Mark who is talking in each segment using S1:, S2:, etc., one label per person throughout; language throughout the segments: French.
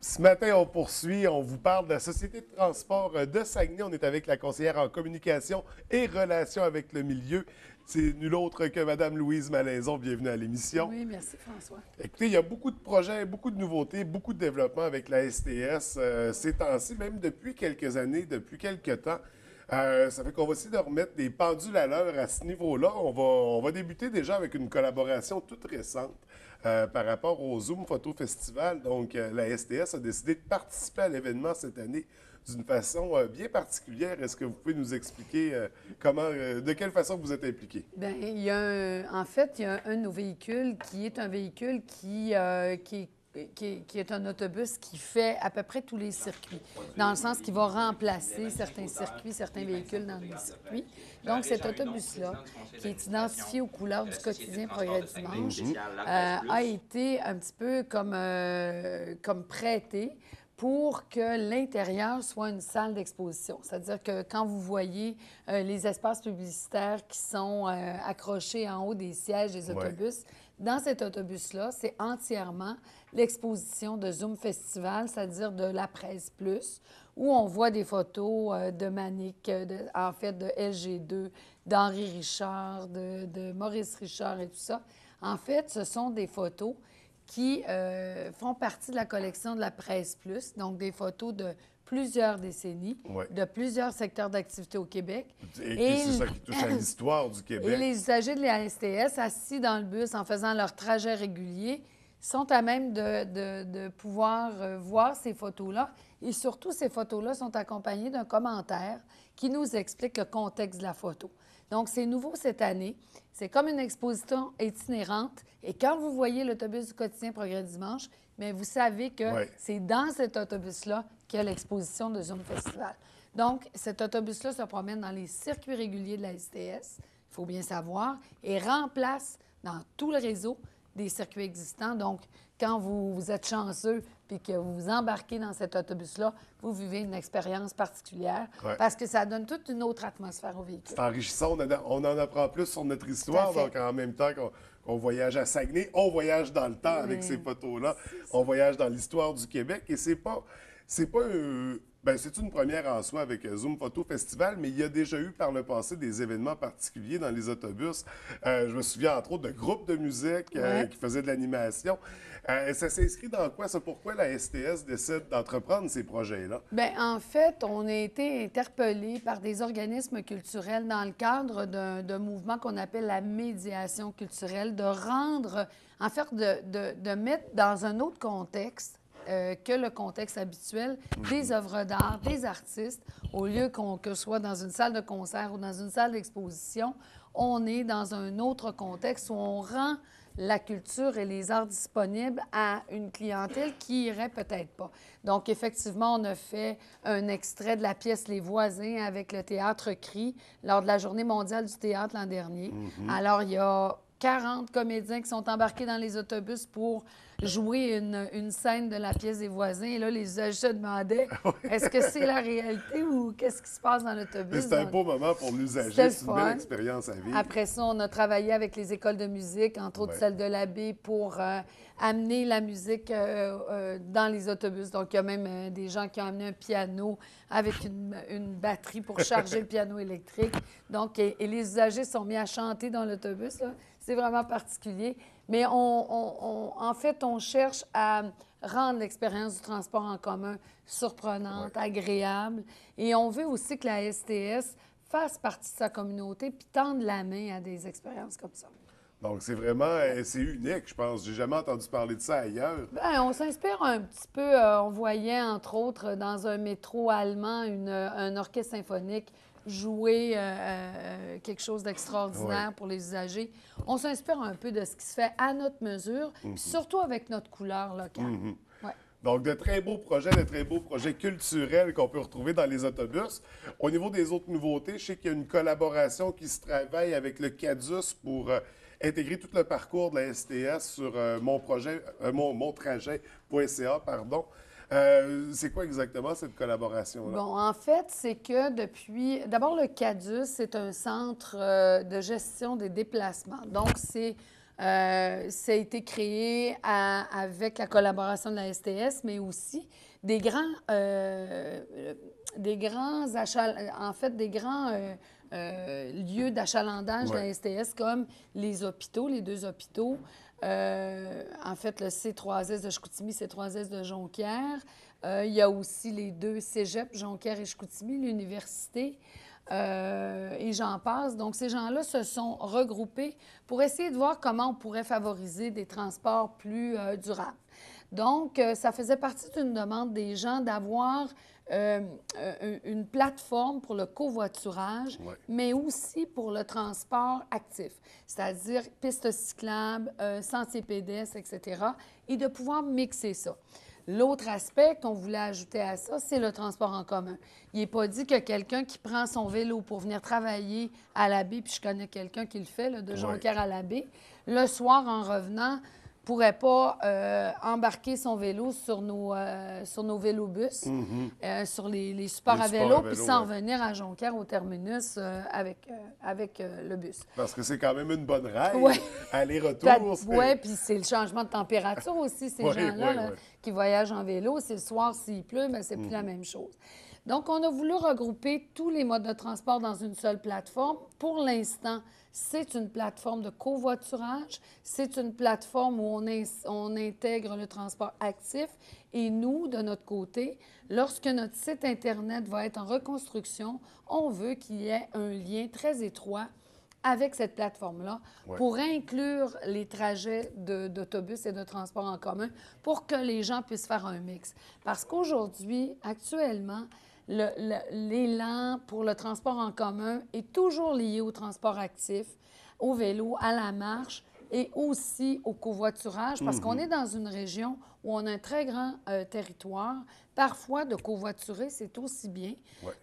S1: Ce matin, on poursuit, on vous parle de la Société de transport de Saguenay. On est avec la conseillère en communication et relations avec le milieu. C'est nul autre que Mme Louise Malaison. Bienvenue à l'émission.
S2: Oui, merci François.
S1: Écoutez, il y a beaucoup de projets, beaucoup de nouveautés, beaucoup de développement avec la STS ces temps-ci, même depuis quelques années, depuis quelques temps. Ça fait qu'on va essayer de remettre des pendules à l'heure à ce niveau-là. On va débuter déjà avec une collaboration toute récente par rapport au Zoom Photo Festival. Donc, la STS a décidé de participer à l'événement cette année d'une façon bien particulière. Est-ce que vous pouvez nous expliquer de quelle façon vous êtes impliqué?
S2: Bien, en fait, il y a un de nos véhicules qui est un véhicule qui est un autobus qui fait à peu près tous les circuits, dans le sens qu'il va remplacer certains circuits, certains véhicules dans les circuits. Donc, cet autobus-là, qui est identifié aux couleurs du quotidien Progrès Dimanche, a été un petit peu comme prêté pour que l'intérieur soit une salle d'exposition. C'est-à-dire que quand vous voyez les espaces publicitaires qui sont accrochés en haut des sièges des autobus, dans cet autobus-là, c'est entièrement l'exposition de Zoom Festival, c'est-à-dire de la presse plus, où on voit des photos de Manic, en fait de LG2, d'Henri Richard, de Maurice Richard et tout ça. En fait, ce sont des photos qui font partie de la collection de la Presse Plus, donc des photos de plusieurs décennies, de plusieurs secteurs d'activité au Québec.
S1: Et c'est ça qui touche à l'histoire du Québec.
S2: Et les usagers de la STS, assis dans le bus en faisant leur trajet régulier, sont à même de pouvoir voir ces photos-là. Et surtout, ces photos-là sont accompagnées d'un commentaire qui nous explique le contexte de la photo. Donc, c'est nouveau cette année. C'est comme une exposition itinérante. Et quand vous voyez l'autobus du quotidien Progrès Dimanche, bien, vous savez que c'est dans cet autobus-là qu'il y a l'exposition de Zoom Festival. Donc, cet autobus-là se promène dans les circuits réguliers de la STS, il faut bien savoir, et remplace dans tout le réseau des circuits existants. Donc, quand vous êtes chanceux puis que vous vous embarquez dans cet autobus-là, vous vivez une expérience particulière parce que ça donne toute une autre atmosphère au véhicule.
S1: C'est enrichissant. On en apprend plus sur notre histoire. Donc, en même temps qu'on voyage à Saguenay, on voyage dans le temps avec ces photos-là. On voyage dans l'histoire du Québec. Et c'est une première en soi avec Zoom Photo Festival, mais il y a déjà eu par le passé des événements particuliers dans les autobus. Je me souviens entre autres de groupes de musique qui faisaient de l'animation. Ça s'inscrit dans quoi, ça? Pourquoi la STS décide d'entreprendre ces projets-là?
S2: Bien, en fait, on a été interpellés par des organismes culturels dans le cadre d'un mouvement qu'on appelle la médiation culturelle, de rendre, en fait, de mettre dans un autre contexte que le contexte habituel des œuvres d'art, des artistes, au lieu que ce soit dans une salle de concert ou dans une salle d'exposition, on est dans un autre contexte où on rend la culture et les arts disponibles à une clientèle qui irait peut-être pas. Donc, effectivement, on a fait un extrait de la pièce Les Voisins avec le Théâtre Cri lors de la Journée mondiale du théâtre l'an dernier. Alors, il y a 40 comédiens qui sont embarqués dans les autobus pour jouer une scène de la pièce des voisins. Et là, les usagers se demandaient est-ce que c'est la réalité ou qu'est-ce qui se passe dans l'autobus?
S1: C'est un beau moment pour l'usager. C'est une belle expérience à vivre.
S2: Après ça, on a travaillé avec les écoles de musique, entre autres celle de l'Abbé, pour amener la musique dans les autobus. Donc, il y a même des gens qui ont amené un piano avec une batterie pour charger le piano électrique. Donc, et les usagers sont mis à chanter dans l'autobus. C'est vraiment particulier. Mais en fait, on cherche à rendre l'expérience du transport en commun surprenante, agréable. Et on veut aussi que la STS fasse partie de sa communauté puis tende la main à des expériences comme ça.
S1: Donc, c'est vraiment c'est unique, je pense. J'ai jamais entendu parler de ça ailleurs.
S2: Bien, on s'inspire un petit peu. On voyait, entre autres, dans un métro allemand, un orchestre symphonique jouer quelque chose d'extraordinaire pour les usagers. On s'inspire un peu de ce qui se fait à notre mesure, puis surtout avec notre couleur locale.
S1: Donc, de très beaux projets culturels qu'on peut retrouver dans les autobus. Au niveau des autres nouveautés, je sais qu'il y a une collaboration qui se travaille avec le CADUS pour intégrer tout le parcours de la STS sur montrajet.ca, pardon. C'est quoi exactement cette collaboration-là?
S2: Bon, en fait, c'est que depuis... D'abord, le CADUS, c'est un centre de gestion des déplacements. Donc, c'est Ça a été créé avec la collaboration de la STS, mais aussi des grands achats, en fait, des grands lieux d'achalandage de la STS, comme les hôpitaux, les 2 hôpitaux. En fait, le C3S de Chicoutimi, C3S de Jonquière. Il y a aussi les 2 cégeps, Jonquière et Chicoutimi, l'université. Et j'en passe. Donc, ces gens-là se sont regroupés pour essayer de voir comment on pourrait favoriser des transports plus durables. Donc, ça faisait partie d'une demande des gens d'avoir une plateforme pour le covoiturage, mais aussi pour le transport actif, c'est-à-dire pistes cyclables, sentiers pédestres, etc., et de pouvoir mixer ça. L'autre aspect qu'on voulait ajouter à ça, c'est le transport en commun. Il n'est pas dit que quelqu'un qui prend son vélo pour venir travailler à la baie, puis je connais quelqu'un qui le fait, là, de Jonquière à la baie, le soir, en revenant, ne pourrait pas embarquer son vélo sur nos vélobus, sur les supports à vélo, puis s'en revenir à Jonquière au terminus avec le bus.
S1: Parce que c'est quand même une bonne ride, aller-retour.
S2: Oui, puis c'est le changement de température aussi, ces gens-là qui voyagent en vélo. C'est le soir, s'il pleut, mais c'est plus la même chose. Donc, on a voulu regrouper tous les modes de transport dans une seule plateforme. Pour l'instant, c'est une plateforme de covoiturage. C'est une plateforme où on intègre le transport actif. Et nous, de notre côté, lorsque notre site Internet va être en reconstruction, on veut qu'il y ait un lien très étroit avec cette plateforme-là pour inclure les trajets d'autobus et de transport en commun pour que les gens puissent faire un mix. Parce qu'aujourd'hui, actuellement, l'élan pour le transport en commun est toujours lié au transport actif, au vélo, à la marche et aussi au covoiturage, parce qu'on est dans une région où on a un très grand territoire. Parfois, de covoiturer, c'est aussi bien,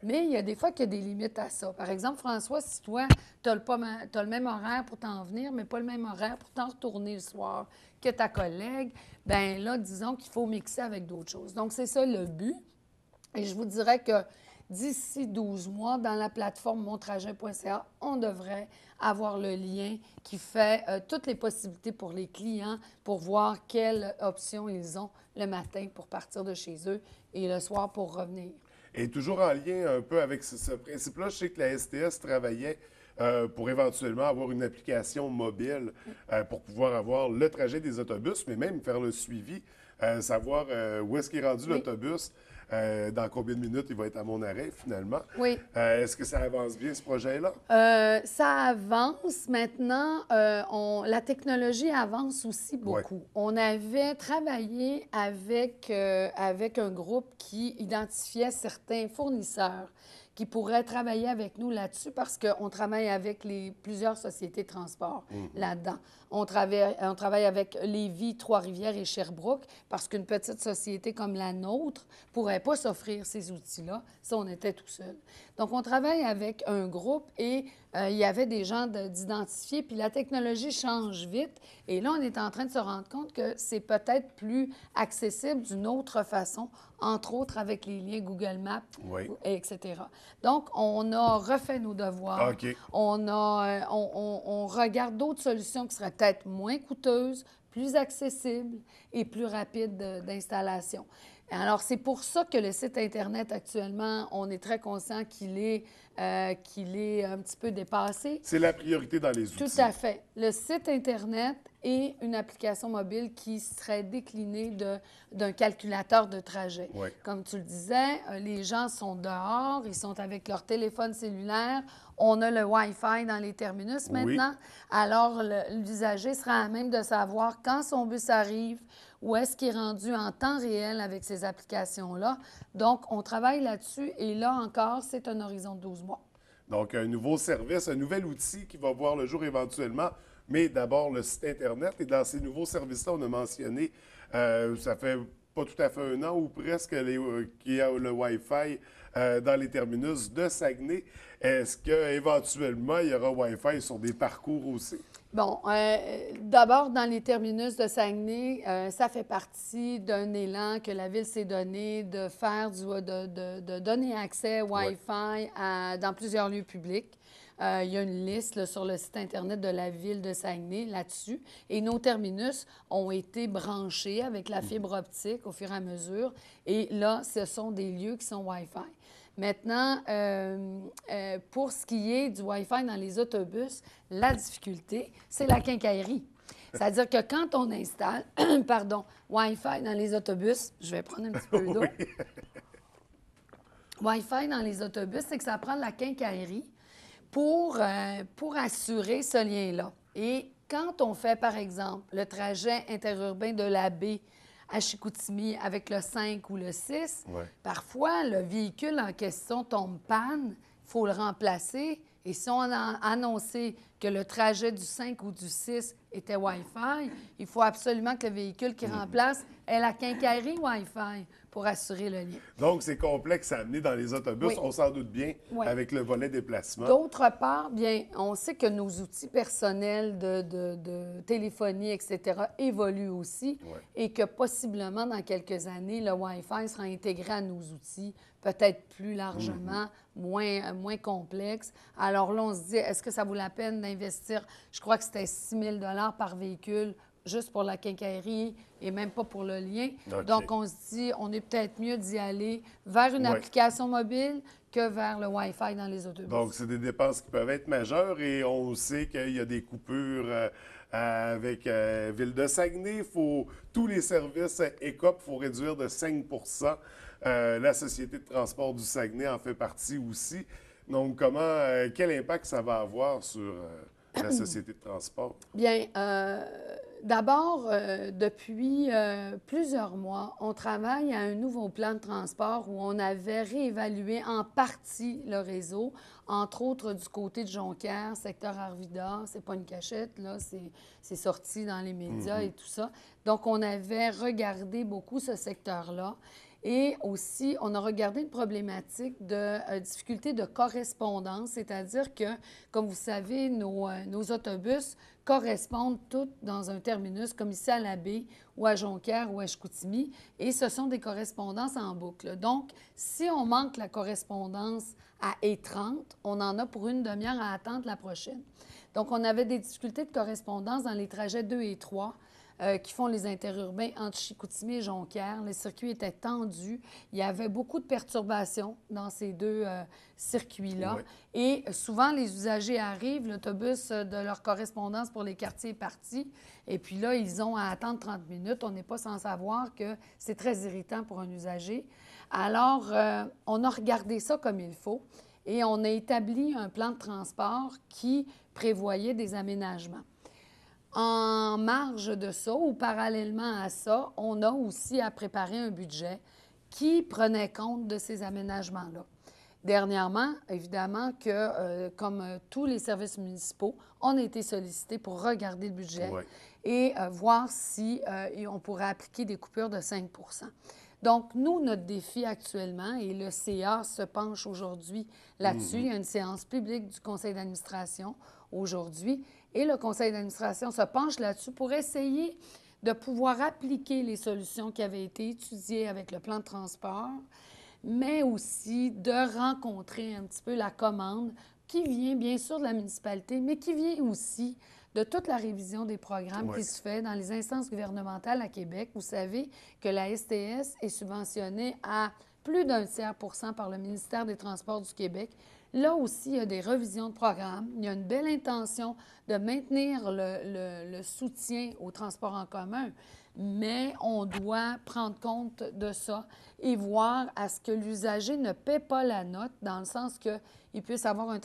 S2: mais il y a des fois qu'il y a des limites à ça. Par exemple, François, si toi, tu as le même horaire pour t'en venir, mais pas le même horaire pour t'en retourner le soir que ta collègue, bien là, disons qu'il faut mixer avec d'autres choses. Donc, c'est ça le but. Et je vous dirais que d'ici 12 mois, dans la plateforme montrajet.ca, on devrait avoir le lien qui fait toutes les possibilités pour les clients pour voir quelles options ils ont le matin pour partir de chez eux et le soir pour revenir.
S1: Et toujours en lien un peu avec ce principe-là, je sais que la STS travaillait pour éventuellement avoir une application mobile pour pouvoir avoir le trajet des autobus, mais même faire le suivi, savoir où est-ce qu'il est rendu l'autobus, dans combien de minutes il va être à mon arrêt, finalement.
S2: Oui.
S1: Est-ce que ça avance bien, ce projet-là?
S2: Ça avance. Maintenant, la technologie avance aussi beaucoup. On avait travaillé avec un groupe qui identifiait certains fournisseurs qui pourraient travailler avec nous là-dessus parce qu'on travaille avec plusieurs sociétés de transport là-dedans. On travaille avec Lévis, Trois-Rivières et Sherbrooke parce qu'une petite société comme la nôtre ne pourrait pas s'offrir ces outils-là si on était tout seul. Donc, on travaille avec un groupe et il y avait des gens d'identifier, puis la technologie change vite. Et là, on est en train de se rendre compte que c'est peut-être plus accessible d'une autre façon, entre autres avec les liens Google Maps, etc. Donc, on a refait nos devoirs. On regarde d'autres solutions qui seraient peut-être moins coûteuses, plus accessibles et plus rapides d'installation. Alors, c'est pour ça que le site Internet, actuellement, on est très conscient qu'il est un petit peu dépassé.
S1: C'est la priorité dans les outils.
S2: Tout à fait. Le site Internet et une application mobile qui serait déclinée d'un calculateur de trajet. Comme tu le disais, les gens sont dehors, ils sont avec leur téléphone cellulaire. On a le Wi-Fi dans les terminus maintenant. Alors, l'usager sera à même de savoir quand son bus arrive, où est-ce qu'il est rendu en temps réel avec ces applications-là. Donc, on travaille là-dessus et là encore, c'est un horizon de 12 mois.
S1: Donc, un nouveau service, un nouvel outil qui va voir le jour éventuellement, mais d'abord le site Internet. Et dans ces nouveaux services-là, on a mentionné, ça fait pas tout à fait un an ou presque, qu'il y a le Wi-Fi dans les terminus de Saguenay. Est-ce qu'éventuellement, il y aura Wi-Fi sur des parcours aussi?
S2: Bon, d'abord, dans les terminus de Saguenay, ça fait partie d'un élan que la Ville s'est donné de faire de donner accès
S1: Ouais.
S2: Wi-Fi dans plusieurs lieux publics. Il y a une liste là, sur le site Internet de la Ville de Saguenay là-dessus. Et nos terminus ont été branchés avec la fibre optique au fur et à mesure. Et là, ce sont des lieux qui sont Wi-Fi. Maintenant, pour ce qui est du Wi-Fi dans les autobus, la difficulté, c'est la quincaillerie. C'est-à-dire que quand on installe, pardon, Wi-Fi dans les autobus, je vais prendre un petit peu d'eau.
S1: Oui.
S2: Wi-Fi dans les autobus, c'est que ça prend de la quincaillerie pour assurer ce lien-là. Et quand on fait, par exemple, le trajet interurbain de la baie à Chicoutimi avec le 5 ou le 6,
S1: Ouais.
S2: parfois, le véhicule en question tombe panne, il faut le remplacer. Et si on a annoncé que le trajet du 5 ou du 6 était Wi-Fi, il faut absolument que le véhicule qui remplace ait la quincaillerie Wi-Fi pour assurer le lien.
S1: Donc, c'est complexe à amener dans les autobus,
S2: Oui.
S1: on s'en doute bien,
S2: Oui.
S1: avec le volet déplacement.
S2: D'autre part, bien, on sait que nos outils personnels de téléphonie, etc., évoluent aussi
S1: Ouais.
S2: et que possiblement, dans quelques années, le Wi-Fi sera intégré à nos outils, peut-être plus largement, moins complexe. Alors là, on se dit, est-ce que ça vaut la peine d'investir? Je crois que c'était 6 000 par véhicule juste pour la quincaillerie et même pas pour le lien.
S1: OK.
S2: Donc, on se dit, on est peut-être mieux d'y aller vers une
S1: Ouais.
S2: application mobile que vers le Wi-Fi dans les autobus.
S1: Donc, c'est des dépenses qui peuvent être majeures et on sait qu'il y a des coupures avec Ville de Saguenay. Tous les services ECOP, il faut réduire de 5 La Société de transport du Saguenay en fait partie aussi. Donc, quel impact ça va avoir sur la Société de transport?
S2: Bien, d'abord, depuis plusieurs mois, on travaille à un nouveau plan de transport où on avait réévalué en partie le réseau, entre autres du côté de Jonquière, secteur Arvida. C'est pas une cachette, là, c'est sorti dans les médias et tout ça. Donc, on avait regardé beaucoup ce secteur-là. Et aussi, on a regardé une problématique de difficulté de correspondance, c'est-à-dire que, comme vous savez, nos autobus correspondent tous dans un terminus, comme ici à la baie, ou à Jonquière, ou à Chicoutimi, et ce sont des correspondances en boucle. Donc, si on manque la correspondance à E30, on en a pour une demi-heure à attendre la prochaine. Donc, on avait des difficultés de correspondance dans les trajets 2 et 3. Qui font les interurbains entre Chicoutimi et Jonquière. Les circuits étaient tendus. Il y avait beaucoup de perturbations dans ces deux circuits-là.
S1: Ouais.
S2: Et souvent, les usagers arrivent, l'autobus de leur correspondance pour les quartiers est parti. Et puis là, ils ont à attendre 30 minutes. On n'est pas sans savoir que c'est très irritant pour un usager. Alors, on a regardé ça comme il faut et on a établi un plan de transport qui prévoyait des aménagements. En marge de ça, ou parallèlement à ça, on a aussi à préparer un budget qui prenait compte de ces aménagements-là. Dernièrement, évidemment que, comme tous les services municipaux, on a été sollicités pour regarder le budget
S1: Ouais.
S2: et voir si on pourrait appliquer des coupures de 5 Donc, nous, notre défi actuellement, et le CA se penche aujourd'hui là-dessus, il y a une séance publique du conseil d'administration aujourd'hui, et le conseil d'administration se penche là-dessus pour essayer de pouvoir appliquer les solutions qui avaient été étudiées avec le plan de transport, mais aussi de rencontrer un petit peu la commande qui vient bien sûr de la municipalité, mais qui vient aussi de toute la révision des programmes qui se fait dans les instances gouvernementales à Québec. Vous savez que la STS est subventionnée à plus d'un tiers % par le ministère des Transports du Québec. Là aussi, il y a des revisions de programmes. Il y a une belle intention de maintenir le soutien au transport en commun, mais on doit prendre compte de ça et voir à ce que l'usager ne paie pas la note, dans le sens qu'il puisse avoir un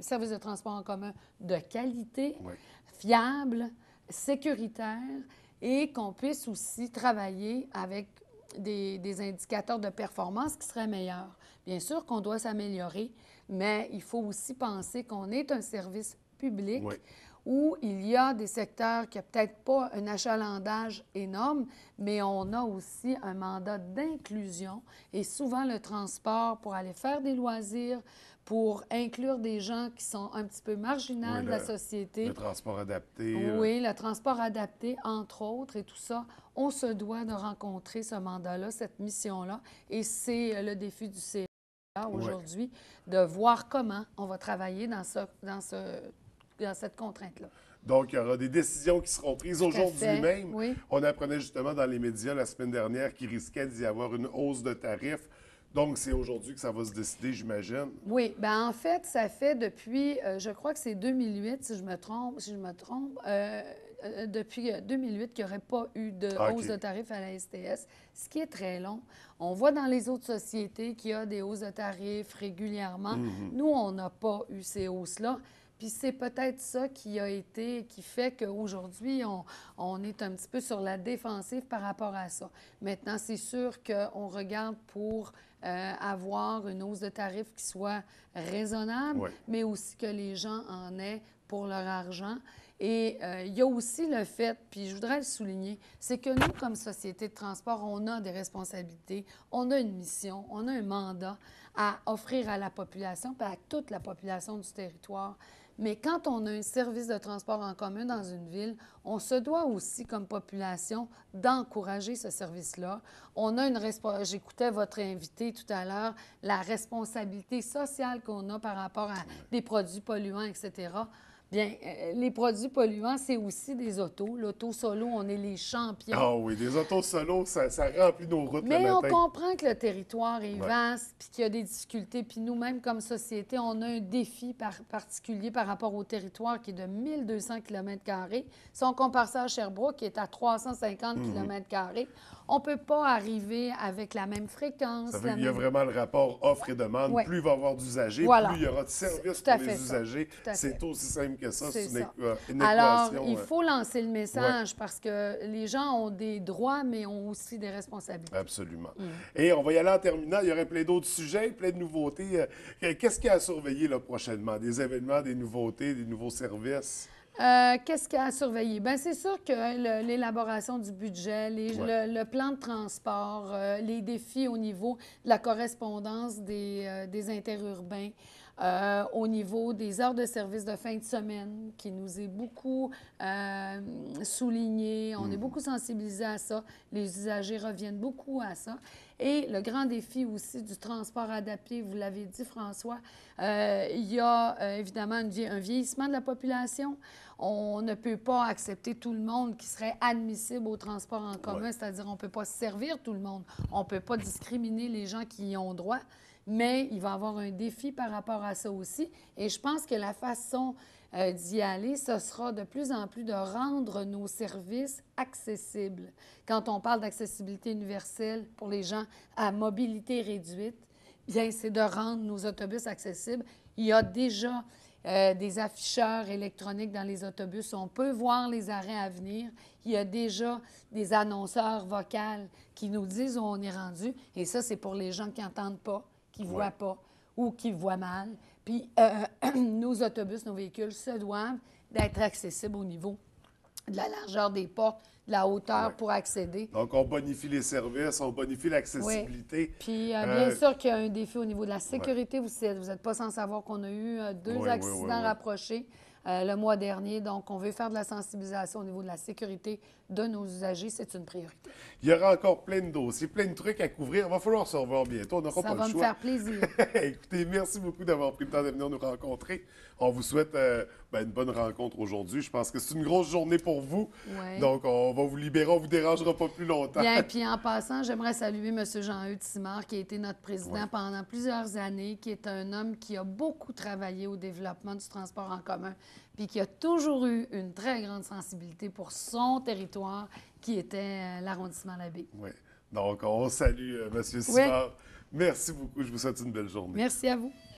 S2: service de transport en commun de qualité, fiable, sécuritaire, et qu'on puisse aussi travailler avec des indicateurs de performance qui seraient meilleurs. Bien sûr qu'on doit s'améliorer, mais il faut aussi penser qu'on est un service public où il y a des secteurs qui n'ont peut-être pas un achalandage énorme, mais on a aussi un mandat d'inclusion et souvent le transport pour aller faire des loisirs, pour inclure des gens qui sont un petit peu marginaux
S1: Oui,
S2: de la société.
S1: le transport adapté.
S2: Oui, le transport adapté, entre autres, et tout ça, on se doit de rencontrer ce mandat-là, cette mission-là, et c'est le défi du CA aujourd'hui, de voir comment on va travailler dans cette contrainte-là.
S1: Donc, il y aura des décisions qui seront prises
S2: Tout à
S1: aujourd'hui
S2: fait,
S1: même.
S2: oui.
S1: On apprenait justement dans les médias la semaine dernière qu'il risquait d'y avoir une hausse de tarifs. Donc, c'est aujourd'hui que ça va se décider, j'imagine.
S2: Oui, bien en fait, ça fait depuis, je crois que c'est 2008, si je me trompe, depuis 2008 qu'il n'y aurait pas eu de
S1: Ah,
S2: hausse
S1: OK.
S2: de tarifs à la STS, ce qui est très long. On voit dans les autres sociétés qu'il y a des hausses de tarifs régulièrement. Nous, on n'a pas eu ces hausses-là. Puis c'est peut-être ça qui fait qu'aujourd'hui, on est un petit peu sur la défensive par rapport à ça. Maintenant, c'est sûr qu'on regarde pour avoir une hausse de tarifs qui soit raisonnable,
S1: Ouais.
S2: mais aussi que les gens en aient pour leur argent. Et il y a aussi le fait, puis je voudrais le souligner, c'est que nous, comme société de transport, on a des responsabilités, on a une mission, on a un mandat à offrir à la population, puis à toute la population du territoire. Mais quand on a un service de transport en commun dans une ville, on se doit aussi, comme population, d'encourager ce service-là. On a j'écoutais votre invité tout à l'heure, la responsabilité sociale qu'on a par rapport à des produits polluants, etc. Bien, les produits polluants, c'est aussi des autos. L'auto solo, on est les champions.
S1: Ah oui, des autos solo, ça remplit nos routes le
S2: Mais on
S1: matin.
S2: comprend que le territoire est
S1: Ouais.
S2: vaste, puis qu'il y a des difficultés. Puis nous-mêmes, comme société, on a un défi particulier par rapport au territoire qui est de 1200 km². Si on compare ça à Sherbrooke, qui est à 350 km², on ne peut pas arriver avec la même fréquence.
S1: Ça veut dire qu'il y a vraiment le rapport offre et demande.
S2: Ouais.
S1: Plus il va y avoir d'usagers,
S2: Voilà.
S1: plus il y aura de services
S2: Tout à
S1: pour
S2: fait
S1: les
S2: ça.
S1: usagers.
S2: Tout à
S1: C'est
S2: fait.
S1: aussi simple que ça.
S2: C'est
S1: C'est
S2: ça.
S1: une
S2: Alors,
S1: équation.
S2: il faut lancer le message parce que les gens ont des droits, mais ont aussi des responsabilités.
S1: Absolument. Et on va y aller en terminant. Il y aurait plein d'autres sujets, plein de nouveautés. Qu'est-ce qu'il y a à surveiller là, prochainement? Des événements, des nouveautés, des nouveaux services?
S2: Qu'est-ce qu'il y a à surveiller? Bien, c'est sûr que l'élaboration du budget, le plan de transport, les défis au niveau de la correspondance des interurbains, au niveau des heures de service de fin de semaine, qui nous est beaucoup souligné. On est beaucoup sensibilisé à ça. Les usagers reviennent beaucoup à ça. Et le grand défi aussi du transport adapté, vous l'avez dit, François, il y a évidemment un vieillissement de la population. On ne peut pas accepter tout le monde qui serait admissible au transport en commun, c'est-à-dire on ne peut pas servir tout le monde. On ne peut pas discriminer les gens qui y ont droit, mais il va y avoir un défi par rapport à ça aussi. Et je pense que la façon d'y aller, ce sera de plus en plus de rendre nos services accessibles. Quand on parle d'accessibilité universelle pour les gens à mobilité réduite, bien, c'est de rendre nos autobus accessibles. Il y a déjà des afficheurs électroniques dans les autobus. On peut voir les arrêts à venir. Il y a déjà des annonceurs vocaux qui nous disent où on est rendu. Et ça, c'est pour les gens qui n'entendent pas, qui ne voient pas ou qui voient mal. Puis nos autobus, nos véhicules se doivent d'être accessibles au niveau de la largeur des portes, de la hauteur pour accéder.
S1: Donc, on bonifie les services, on bonifie l'accessibilité.
S2: Puis, bien sûr qu'il y a un défi au niveau de la sécurité. Vous n'êtes pas sans savoir qu'on a eu deux accidents rapprochés le mois dernier. Donc, on veut faire de la sensibilisation au niveau de la sécurité de nos usagers. C'est une priorité.
S1: Il y aura encore plein de dossiers, plein de trucs à couvrir. Il va falloir se revoir bientôt. On n'aura pas
S2: Ça va
S1: le
S2: me
S1: choix.
S2: faire plaisir.
S1: Écoutez, merci beaucoup d'avoir pris le temps de venir nous rencontrer. On vous souhaite une bonne rencontre aujourd'hui. Je pense que c'est une grosse journée pour vous.
S2: Ouais.
S1: Donc, on va vous libérer. On ne vous dérangera pas plus longtemps.
S2: Bien, puis en passant, j'aimerais saluer M. Jean-Eudes Simard, qui a été notre président pendant plusieurs années, qui est un homme qui a beaucoup travaillé au développement du transport en commun, puis qui a toujours eu une très grande sensibilité pour son territoire, qui était l'arrondissement Labbé.
S1: Oui. Donc, on salue M. Simard. Merci beaucoup. Je vous souhaite une belle journée.
S2: Merci à vous.